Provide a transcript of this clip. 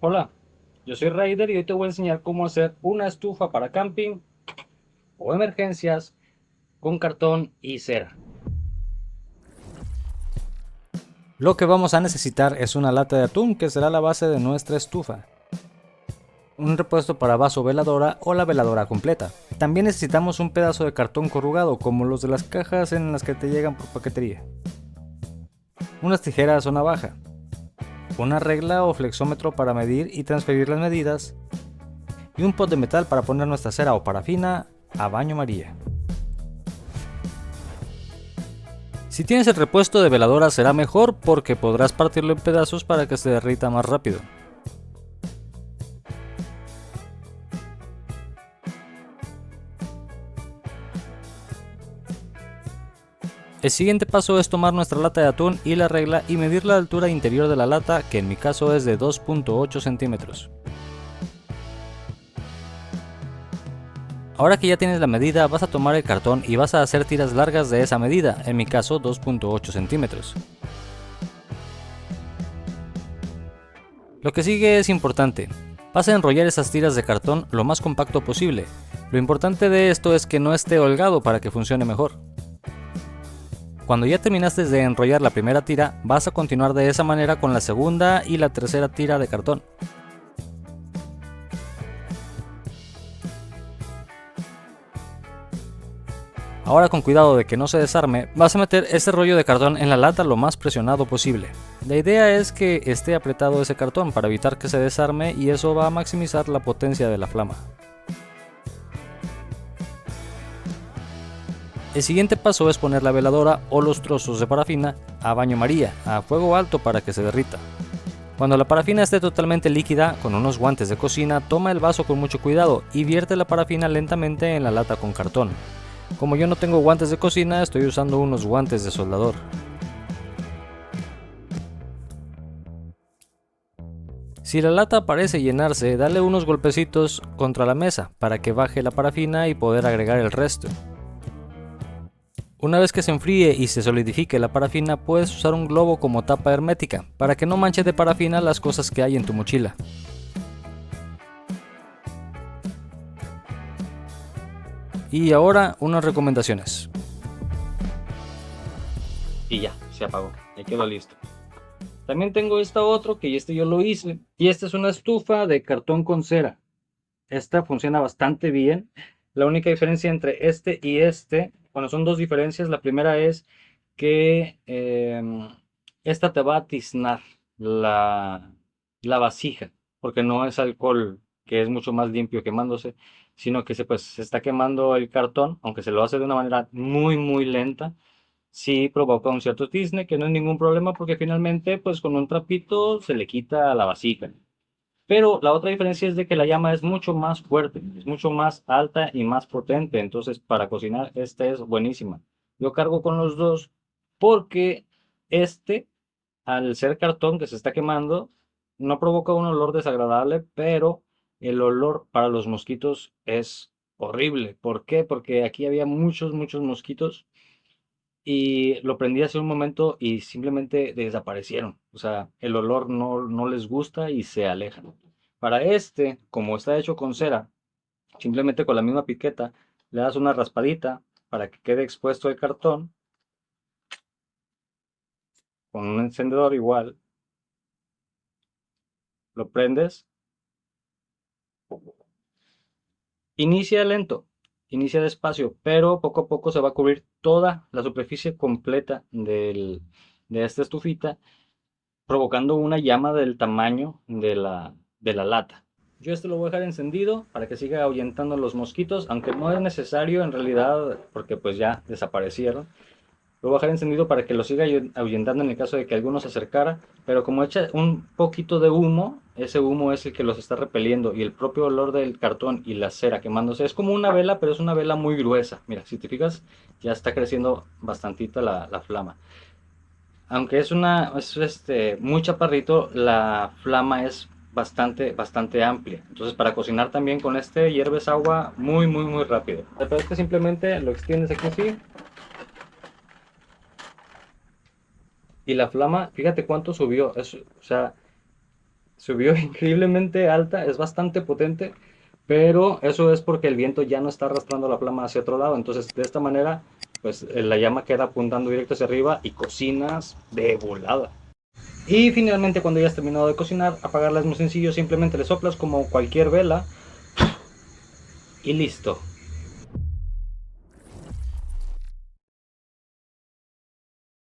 Hola, yo soy Raider y hoy te voy a enseñar cómo hacer una estufa para camping o emergencias con cartón y cera. Lo que vamos a necesitar es una lata de atún que será la base de nuestra estufa, un repuesto para vaso veladora o la veladora completa. También necesitamos un pedazo de cartón corrugado como los de las cajas en las que te llegan por paquetería, unas tijeras o navaja, una regla o flexómetro para medir y transferir las medidas y un pot de metal para poner nuestra cera o parafina a baño María. Si tienes el repuesto de veladora será mejor porque podrás partirlo en pedazos para que se derrita más rápido. El siguiente paso es tomar nuestra lata de atún y la regla y medir la altura interior de la lata, que en mi caso es de 2.8 centímetros. Ahora que ya tienes la medida, vas a tomar el cartón y vas a hacer tiras largas de esa medida, en mi caso 2.8 centímetros. Lo que sigue es importante. Vas a enrollar esas tiras de cartón lo más compacto posible. Lo importante de esto es que no esté holgado para que funcione mejor. Cuando ya terminaste de enrollar la primera tira, vas a continuar de esa manera con la segunda y la tercera tira de cartón. Ahora, con cuidado de que no se desarme, vas a meter este rollo de cartón en la lata lo más presionado posible. La idea es que esté apretado ese cartón para evitar que se desarme y eso va a maximizar la potencia de la flama. El siguiente paso es poner la veladora o los trozos de parafina a baño María, a fuego alto para que se derrita. Cuando la parafina esté totalmente líquida, con unos guantes de cocina, toma el vaso con mucho cuidado y vierte la parafina lentamente en la lata con cartón. Como yo no tengo guantes de cocina, estoy usando unos guantes de soldador. Si la lata parece llenarse, dale unos golpecitos contra la mesa para que baje la parafina y poder agregar el resto. Una vez que se enfríe y se solidifique la parafina, puedes usar un globo como tapa hermética para que no manche de parafina las cosas que hay en tu mochila. Y ahora unas recomendaciones. Y ya, se apagó, ya quedó listo. También tengo esta otro que este yo lo hice y esta es una estufa de cartón con cera. Esta funciona bastante bien. La única diferencia entre este y este, bueno, son dos diferencias. La primera es que esta te va a tiznar la, la vasija, porque no es alcohol que es mucho más limpio quemándose, sino que se está quemando el cartón, aunque se lo hace de una manera muy, muy lenta. Sí provoca un cierto tizne, que no es ningún problema, porque finalmente, pues con un trapito se le quita la vasija. Pero la otra diferencia es de que la llama es mucho más fuerte, es mucho más alta y más potente. Entonces, para cocinar, esta es buenísima. Yo cargo con los dos porque este, al ser cartón que se está quemando, no provoca un olor desagradable, pero el olor para los mosquitos es horrible. ¿Por qué? Porque aquí había muchos, muchos mosquitos y lo prendí hace un momento y simplemente desaparecieron. O sea, el olor no les gusta y se alejan. Para este, como está hecho con cera, simplemente con la misma piqueta le das una raspadita para que quede expuesto el cartón con un encendedor igual, lo prendes, inicia lento, inicia despacio, pero poco a poco se va a cubrir toda la superficie completa de esta estufita provocando una llama del tamaño de la lata. Yo esto lo voy a dejar encendido para que siga ahuyentando los mosquitos, aunque no es necesario en realidad porque pues ya desaparecieron. Lo voy a dejar encendido para que lo siga ahuyentando en el caso de que alguno se acercara, pero como echa un poquito de humo, ese humo es el que los está repeliendo y el propio olor del cartón y la cera quemándose es como una vela, pero es una vela muy gruesa. Mira, si te fijas, ya está creciendo bastantita la flama. Aunque es muy chaparrito, la flama es bastante amplia. Entonces para cocinar también con este hierves agua muy rápido. Pero es que simplemente lo extiendes aquí así y la flama, fíjate cuánto subió. O sea, subió increíblemente alta, es bastante potente, pero eso es porque el viento ya no está arrastrando la flama hacia otro lado. Entonces, de esta manera, pues la llama queda apuntando directo hacia arriba y cocinas de volada. Y finalmente, cuando ya has terminado de cocinar, apagarla es muy sencillo, simplemente le soplas como cualquier vela y listo.